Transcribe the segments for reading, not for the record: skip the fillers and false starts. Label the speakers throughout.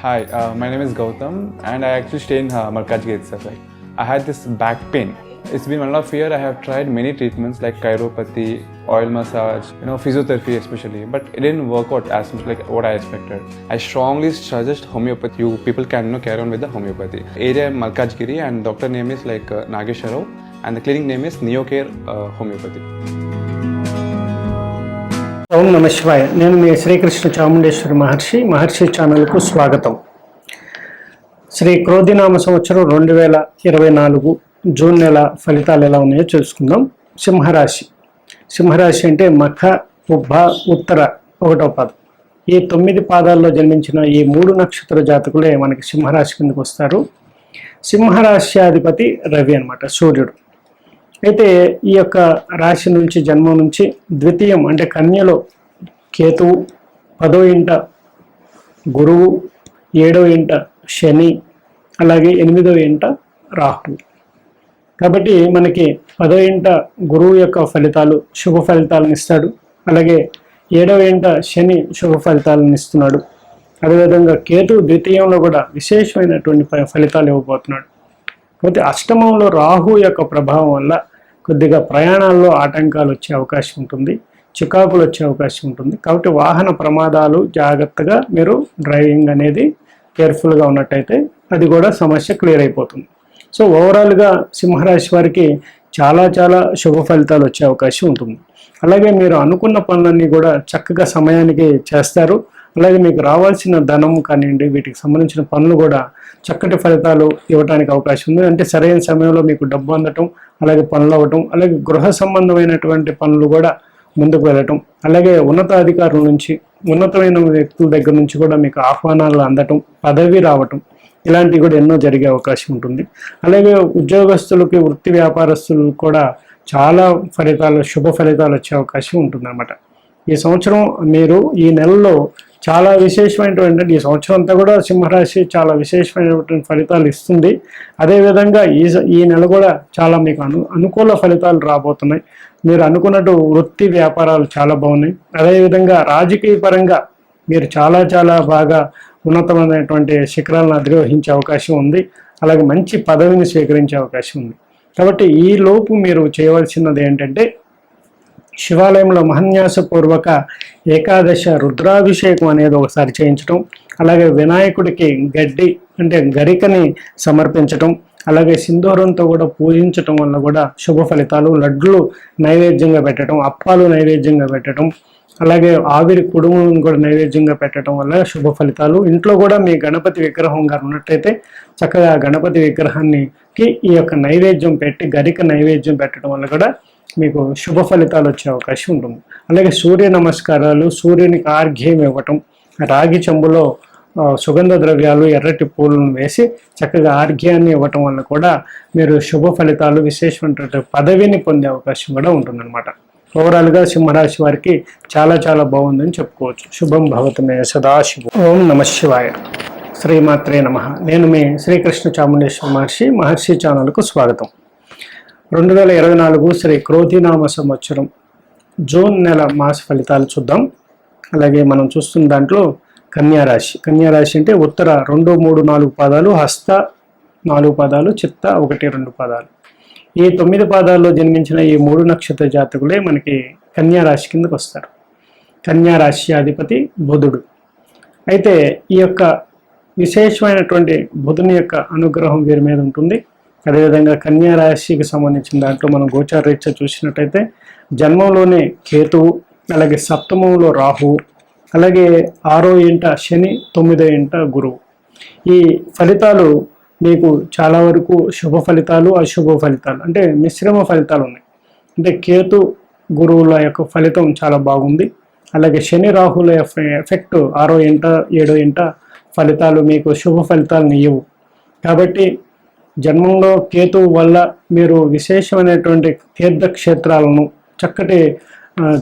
Speaker 1: Hi, my name is Gautam, and I actually stay in Markajgir itself. Like, I had this back pain. It's been 1.5 years. I have tried many treatments like chiropathy, oil massage, physiotherapy especially, but it didn't work out as much like what I expected. I strongly suggest homeopathy. You people can carry on with the homeopathy. Area Malkajgiri, and doctor name is like Nageswar Rao, and the clinic name is Neocare Homeopathy.
Speaker 2: ఓం నమ శివాయ. నేను మీ శ్రీకృష్ణ చాముండేశ్వరి మహర్షి ఛానల్కు స్వాగతం. శ్రీ క్రోధినామ సంవత్సరం 2024 June నెల ఫలితాలు ఎలా ఉన్నాయో తెలుసుకుందాం. సింహరాశి అంటే మఖ, ఉబ్బ, ఉత్తర 1వ పాదం. ఈ 9 పాదాల్లో జన్మించిన ఈ 3 నక్షత్ర జాతకులే మనకి సింహరాశి కిందకు వస్తారు. సింహరాశ్యాధిపతి రవి అన్నమాట, సూర్యుడు. అయితే ఈ యొక్క రాశి నుంచి జన్మం నుంచి ద్వితీయం అంటే కన్యలో కేతువు, 10వ ఇంట గురువు, 7వ ఇంట శని, అలాగే 8వ ఇంట రాహు. కాబట్టి మనకి 10వ ఇంట గురువు యొక్క ఫలితాలు శుభ ఫలితాలను ఇస్తాడు. అలాగే 7వ ఇంట శని శుభ ఫలితాలను ఇస్తున్నాడు. అదేవిధంగా కేతు ద్వితీయంలో కూడా విశేషమైనటువంటి ఫలితాలు ఇవ్వబోతున్నాడు. కాబట్టి అష్టమంలో రాహు యొక్క ప్రభావం వల్ల కొద్దిగా ప్రయాణాల్లో ఆటంకాలు వచ్చే అవకాశం ఉంటుంది, చికాకులు వచ్చే అవకాశం ఉంటుంది. కాబట్టి వాహన ప్రమాదాలు జాగ్రత్తగా మీరు డ్రైవింగ్ అనేది కేర్ఫుల్గా ఉన్నట్టయితే అది కూడా సమస్య క్లియర్ అయిపోతుంది. సో ఓవరాల్గా సింహరాశి వారికి చాలా శుభ ఫలితాలు వచ్చే అవకాశం ఉంటుంది. అలాగే మీరు అనుకున్న పనులన్నీ కూడా చక్కగా సమయానికి చేస్తారు. అలాగే మీకు రావాల్సిన ధనం కానివ్వండి, వీటికి సంబంధించిన పనులు కూడా చక్కటి ఫలితాలు ఇవ్వడానికి అవకాశం ఉంది. అంటే సరైన సమయంలో మీకు డబ్బు అందటం, అలాగే పనులు అవ్వటం, అలాగే గృహ సంబంధమైనటువంటి పనులు కూడా ముందుకు వెళ్ళటం, అలాగే ఉన్నతాధికారుల నుంచి, ఉన్నతమైన వ్యక్తుల దగ్గర నుంచి కూడా మీకు ఆహ్వానాలు అందటం, పదవి రావటం, ఇలాంటివి కూడా ఎన్నో జరిగే అవకాశం ఉంటుంది. అలాగే ఉద్యోగస్తులకి, వృత్తి వ్యాపారస్తులకు కూడా చాలా శుభ ఫలితాలు వచ్చే అవకాశం ఉంటుందన్నమాట. ఈ సంవత్సరం మీరు ఈ నెలలో చాలా విశేషమైనటువంటి, ఈ సంవత్సరం అంతా కూడా సింహరాశి చాలా విశేషమైనటువంటి ఫలితాలు ఇస్తుంది. అదేవిధంగా ఈ నెల కూడా చాలా మీకు అనుకూల ఫలితాలు రాబోతున్నాయి. మీరు అనుకున్నట్టు వృత్తి వ్యాపారాలు చాలా బాగున్నాయి. అదేవిధంగా రాజకీయ పరంగా మీరు చాలా బాగా ఉన్నతమైనటువంటి శిఖరాలను అధిరోహించే అవకాశం ఉంది. అలాగే మంచి పదవిని స్వీకరించే అవకాశం ఉంది. కాబట్టి ఈ లోపు మీరు చేయవలసినది ఏంటంటే, శివాలయంలో మహన్యాసపూర్వక ఏకాదశ రుద్రాభిషేకం అనేది ఒకసారి చేయించడం, అలాగే వినాయకుడికి గడ్డి అంటే గరికని సమర్పించటం, అలాగే సింధూరంతో కూడా పూజించటం వల్ల కూడా శుభ ఫలితాలు. లడ్లు నైవేద్యంగా పెట్టడం, అప్పాలు నైవేద్యంగా పెట్టడం, అలాగే ఆవిరి కుడుములను కూడా నైవేద్యంగా పెట్టడం వల్ల శుభ ఫలితాలు. ఇంట్లో కూడా మీ గణపతి విగ్రహం గారు ఉన్నట్టయితే చక్కగా గణపతి విగ్రహానికి ఈ యొక్క నైవేద్యం పెట్టి, గరిక నైవేద్యం పెట్టడం వల్ల కూడా మీకు శుభ ఫలితాలు వచ్చే అవకాశం ఉంటుంది. అలాగే సూర్య నమస్కారాలు, సూర్యునికి ఆర్ఘ్యం ఇవ్వటం, రాగి చెంబులో సుగంధ ద్రవ్యాలు, ఎర్రటి పూలను వేసి చక్కగా ఆర్ఘ్యాన్ని ఇవ్వటం వల్ల కూడా మీరు శుభ ఫలితాలు, విశేషమైన పదవిని పొందే అవకాశం కూడా ఉంటుందన్నమాట. ఓవరాల్గా సింహరాశి వారికి చాలా బాగుందని చెప్పుకోవచ్చు. శుభం భవతమే సదాశివం. ఓం నమ శివాయ. శ్రీమాత్రే నమః. నేను మీ శ్రీకృష్ణ చాముండేశ్వరి మహర్షి ఛానల్కు స్వాగతం. 2024 శ్రీ క్రోధినామ సంవత్సరం జూన్ నెల మాస ఫలితాలు చూద్దాం. అలాగే మనం చూస్తున్న దాంట్లో కన్యారాశి అంటే ఉత్తర 2, 3, 4 పాదాలు, హస్త 4 పాదాలు, చిత్త 1, 2 పాదాలు. ఈ 9 పాదాల్లో జన్మించిన ఈ 3 నక్షత్ర జాతకులే మనకి కన్యారాశి కిందకు వస్తారు. కన్యారాశి అధిపతి బుధుడు. అయితే ఈ యొక్క విశేషమైనటువంటి బుధుని యొక్క అనుగ్రహం వీరి మీద ఉంటుంది. అదేవిధంగా కన్యారాశికి సంబంధించిన దాంట్లో మనం గోచార రీత్యా చూసినట్టయితే జన్మంలోనే కేతువు, అలాగే సప్తమంలో రాహువు, అలాగే 6వ ఇంట శని, 9వ ఇంట గురువు. ఈ ఫలితాలు మీకు చాలా వరకు శుభ ఫలితాలు, అశుభ ఫలితాలు అంటే మిశ్రమ ఫలితాలు ఉన్నాయి. అంటే కేతు గురువుల యొక్క ఫలితం చాలా బాగుంది. అలాగే శని రాహుల ఎఫెక్ట్ 6వ ఇంట, 7వ ఇంట ఫలితాలు మీకు శుభ ఫలితాలను ఇవ్వవు. కాబట్టి జన్మంలో కేతు వల్ల మీరు విశేషమైనటువంటి తీర్థక్షేత్రాలను, చక్కటి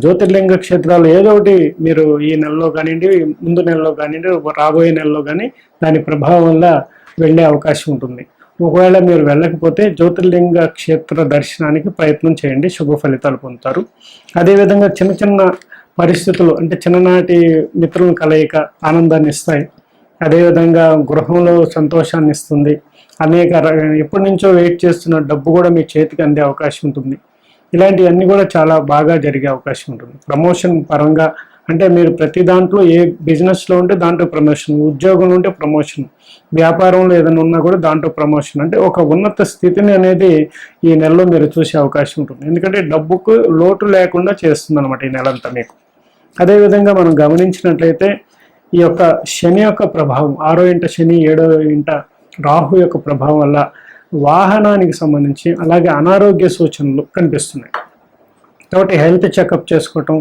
Speaker 2: జ్యోతిర్లింగ క్షేత్రాలు ఏదో ఒకటి మీరు ఈ నెలలో కానివ్వండి, ముందు నెలలో కానివ్వండి, రాబోయే నెలలో కానీ దాని ప్రభావం వల్ల వెళ్ళే అవకాశం ఉంటుంది. ఒకవేళ మీరు వెళ్ళకపోతే జ్యోతిర్లింగ క్షేత్ర దర్శనానికి ప్రయత్నం చేయండి, శుభ ఫలితాలు పొందుతారు. అదేవిధంగా చిన్న పరిస్థితులు అంటే చిన్ననాటి మిత్రుల కలయిక ఆనందాన్ని ఇస్తాయి. అదేవిధంగా గృహంలో సంతోషాన్ని ఇస్తుంది. ఎప్పటి నుంచో వెయిట్ చేస్తున్న డబ్బు కూడా మీ చేతికి అందే అవకాశం ఉంటుంది. ఇలాంటివన్నీ కూడా చాలా బాగా జరిగే అవకాశం ఉంటుంది. ప్రమోషన్ పరంగా అంటే మీరు ప్రతి దాంట్లో ఏ బిజినెస్లో ఉంటే దాంట్లో ప్రమోషన్, ఉద్యోగంలో ఉంటే ప్రమోషన్, వ్యాపారంలో ఏదైనా ఉన్నా కూడా దాంట్లో ప్రమోషన్, అంటే ఒక ఉన్నత స్థితిని అనేది ఈ నెలలో మీరు చూసే అవకాశం ఉంటుంది. ఎందుకంటే డబ్బుకు లోటు లేకుండా చేస్తుంది అనమాట ఈ నెలంతా మీకు. అదేవిధంగా మనం గమనించినట్లయితే ఈ యొక్క శని యొక్క ప్రభావం, 6వ ఇంట శని, 7వ ఇంట రాహు యొక్క ప్రభావం వల్ల వాహనానికి సంబంధించి అలాగే అనారోగ్య సూచనలు కనిపిస్తున్నాయి. కాబట్టి హెల్త్ చెకప్ చేసుకోవటం,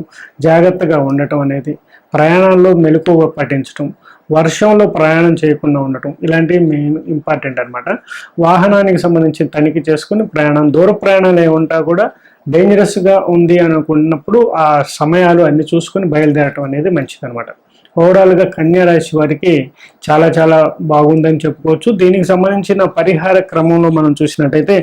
Speaker 2: జాగ్రత్తగా ఉండటం అనేది, ప్రయాణాల్లో మెలకువ పాటించడం, వర్షంలో ప్రయాణం చేయకుండా ఉండటం, ఇలాంటివి మెయిన్ ఇంపార్టెంట్ అనమాట. వాహనానికి సంబంధించి తనిఖీ చేసుకుని ప్రయాణం, దూర ప్రయాణాలు ఏముంటా కూడా డేంజరస్గా ఉంది అనుకున్నప్పుడు ఆ సమయాలు అన్ని చూసుకుని బయలుదేరటం అనేది మంచిదనమాట. ఓవరాల్గా కన్యా రాశి వారికి చాలా చాలా బాగుందని చెప్పుకోవచ్చు. దీనికి సంబంధించిన పరిహార క్రమంలో మనం చూసినట్టయితే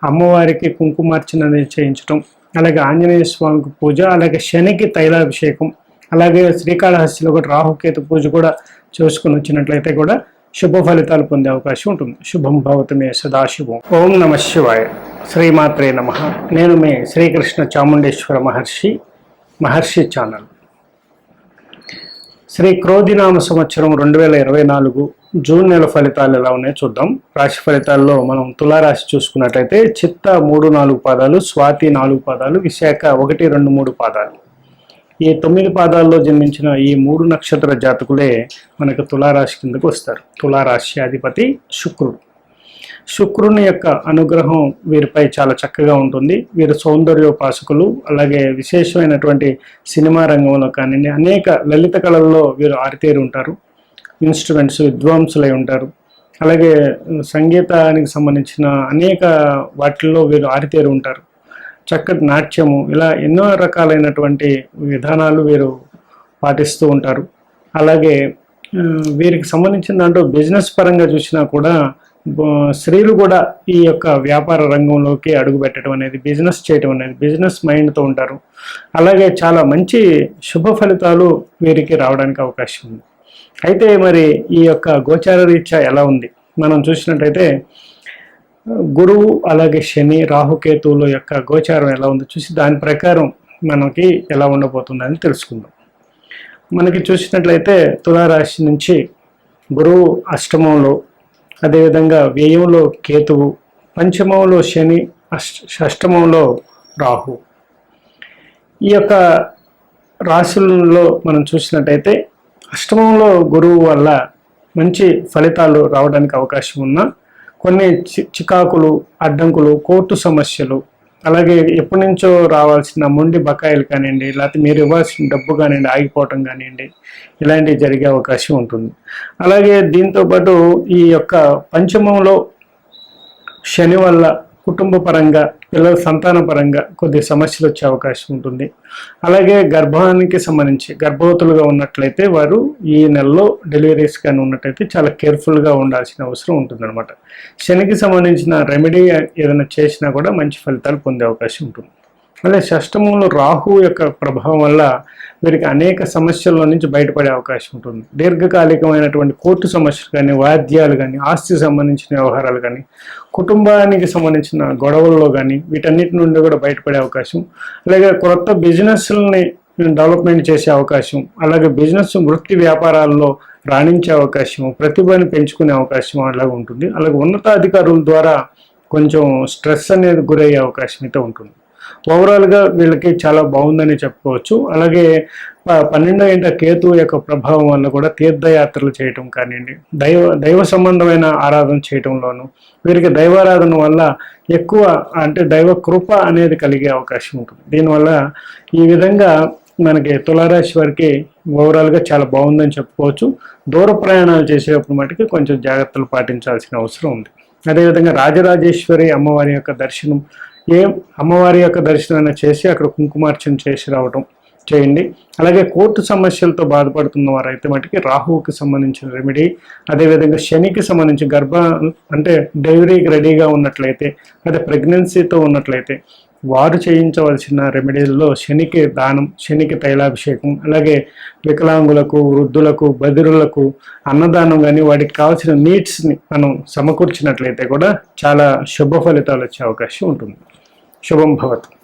Speaker 2: అమ్మవారికి కుంకుమార్చన అనేది చేయించడం, అలాగే ఆంజనేయ స్వామికి పూజ, అలాగే శనికి తైలాభిషేకం, అలాగే శ్రీకాళహస్తిలో కూడా రాహుకేతు పూజ కూడా చేసుకుని వచ్చినట్లయితే కూడా శుభ ఫలితాలు పొందే అవకాశం ఉంటుంది. శుభం భవతు మే సదాశుభం. ఓం నమ శివాయ. శ్రీమాత్రే నమః. నేను మీ శ్రీకృష్ణ చాముండేశ్వర మహర్షి ఛానల్. శ్రీ క్రోధినామ సంవత్సరం 2024 జూన్ నెల ఫలితాలు ఎలా ఉన్నాయో చూద్దాం. రాశి ఫలితాల్లో మనం తులారాశి చూసుకున్నట్లయితే చిత్త 3-4 పాదాలు, స్వాతి 4 పాదాలు, విశాఖ 1-2-3 పాదాలు. ఈ 9 పాదాల్లో జన్మించిన ఈ 3 నక్షత్ర జాతకులే మనకు తులారాశి కిందకు వస్తారు. తులారాశి అధిపతి శుక్రుడు. శుక్రుని యొక్క అనుగ్రహం వీరిపై చాలా చక్కగా ఉంటుంది. వీరు సౌందర్యోపాసకులు, అలాగే విశేషమైనటువంటి సినిమా రంగంలో కానివ్వండి, అనేక లలిత కళల్లో వీరు ఆరితేరి ఉంటారు. ఇన్స్ట్రుమెంట్స్ విద్వాంసులై ఉంటారు. అలాగే సంగీతానికి సంబంధించిన అనేక వాటిల్లో వీరు ఆరితేరి ఉంటారు. చక్కటి నాట్యము, ఇలా ఎన్నో రకాలైనటువంటి విధానాలు వీరు పాటిస్తూ ఉంటారు. అలాగే వీరికి సంబంధించిన దాంట్లో బిజినెస్ పరంగా చూసినా కూడా స్త్రీలు కూడా ఈ యొక్క వ్యాపార రంగంలోకి అడుగు పెట్టడం అనేది, బిజినెస్ చేయడం అనేది, బిజినెస్ మైండ్తో ఉంటారు. అలాగే చాలా మంచి శుభ ఫలితాలు వీరికి రావడానికి అవకాశం ఉంది. అయితే మరి ఈ యొక్క గోచార రీత్యా ఎలా ఉంది మనం చూసినట్టయితే గురువు అలాగే శని రాహుకేతువుల యొక్క గోచారం ఎలా ఉందో చూసి దాని ప్రకారం మనకి ఎలా ఉండబోతుందని తెలుసుకుందాం. మనకి చూసినట్లయితే తులారాశి నుంచి గురువు అష్టమంలో, అదేవిధంగా వ్యయంలో కేతువు, పంచమంలో శని, షష్టమంలో రాహు. ఈ యొక్క రాశులలో మనం చూసినట్టయితే అష్టమంలో గురువు వల్ల మంచి ఫలితాలు రావడానికి అవకాశం ఉన్న కొన్ని చికాకులు, అడ్డంకులు, కోర్టు సమస్యలు, అలాగే ఎప్పటి నుంచో రావాల్సిన మొండి బకాయిలు కానివ్వండి, లేకపోతే మీరు ఇవ్వాల్సిన డబ్బు కానివ్వండి ఆగిపోవటం కానివ్వండి, ఇలాంటివి జరిగే అవకాశం ఉంటుంది. అలాగే దీంతోపాటు ఈ యొక్క పంచమంలో శని వల్ల కుటుంబ పరంగా, పిల్లల సంతాన పరంగా కొద్ది సమస్యలు వచ్చే అవకాశం ఉంటుంది. అలాగే గర్భానికి సంబంధించి గర్భవతులుగా ఉన్నట్లయితే వారు ఈ నెలలో డెలివరీస్ కానీ ఉన్నట్లయితే చాలా కేర్ఫుల్గా ఉండాల్సిన అవసరం ఉంటుందన్నమాట. శనికి సంబంధించిన రెమెడీ ఏదైనా చేసినా కూడా మంచి ఫలితాలు పొందే అవకాశం ఉంటుంది. అలాగే షష్టమంలో రాహు యొక్క ప్రభావం వల్ల వీరికి అనేక సమస్యల నుంచి బయటపడే అవకాశం ఉంటుంది. దీర్ఘకాలికమైనటువంటి కోర్టు సమస్యలు కానీ, వాద్యాలు కానీ, ఆస్తికి సంబంధించిన వ్యవహారాలు కానీ, కుటుంబానికి సంబంధించిన గొడవల్లో కానీ, వీటన్నిటి నుండి కూడా బయటపడే అవకాశం, అలాగే కొత్త బిజినెస్లని డెవలప్మెంట్ చేసే అవకాశం, అలాగే బిజినెస్ వృత్తి వ్యాపారాల్లో రాణించే అవకాశం, ప్రతిభని పెంచుకునే అవకాశం అలాగే ఉంటుంది. అలాగే ఉన్నతాధికారుల ద్వారా కొంచెం స్ట్రెస్ అనేది గురయ్యే అవకాశం అయితే ఉంటుంది. ఓవరాల్గా వీళ్ళకి చాలా బాగుందని చెప్పుకోవచ్చు. అలాగే 12వ ఇంట కేతు యొక్క ప్రభావం వల్ల కూడా తీర్థయాత్రలు చేయటం కానివ్వండి, దైవ సంబంధమైన ఆరాధన చేయటంలోనూ వీరికి దైవారాధన వల్ల ఎక్కువ అంటే దైవ కృప అనేది కలిగే అవకాశం ఉంటుంది. దీనివల్ల ఈ విధంగా మనకి తులారాశి వారికి ఓవరాల్గా చాలా బాగుందని చెప్పుకోవచ్చు. దూర ప్రయాణాలు చేసేటప్పుడు మటుకు కొంచెం జాగ్రత్తలు పాటించాల్సిన అవసరం ఉంది. అదేవిధంగా రాజరాజేశ్వరి అమ్మవారి యొక్క దర్శనం, అమ్మవారి యొక్క దర్శనం చేసి అక్కడ కుంకుమార్చన చేసి రావడం చేయండి. అలాగే కోర్టు సమస్యలతో బాధపడుతున్న వారైతే మటుకి రాహువుకి సంబంధించిన రెమెడీ, అదేవిధంగా శనికి సంబంధించి అంటే డెలివరీకి రెడీగా ఉన్నట్లయితే, అదే ప్రెగ్నెన్సీతో ఉన్నట్లయితే వారు చేయించవలసిన రెమెడీల్లో శనికి దానం, శనికి తైలాభిషేకం, అలాగే వికలాంగులకు, వృద్ధులకు, బదిరులకు అన్నదానం కానీ వాటికి కావాల్సిన నీడ్స్ని మనం సమకూర్చినట్లయితే కూడా చాలా శుభ ఫలితాలు వచ్చే అవకాశం ఉంటుంది. శుభం భవతు.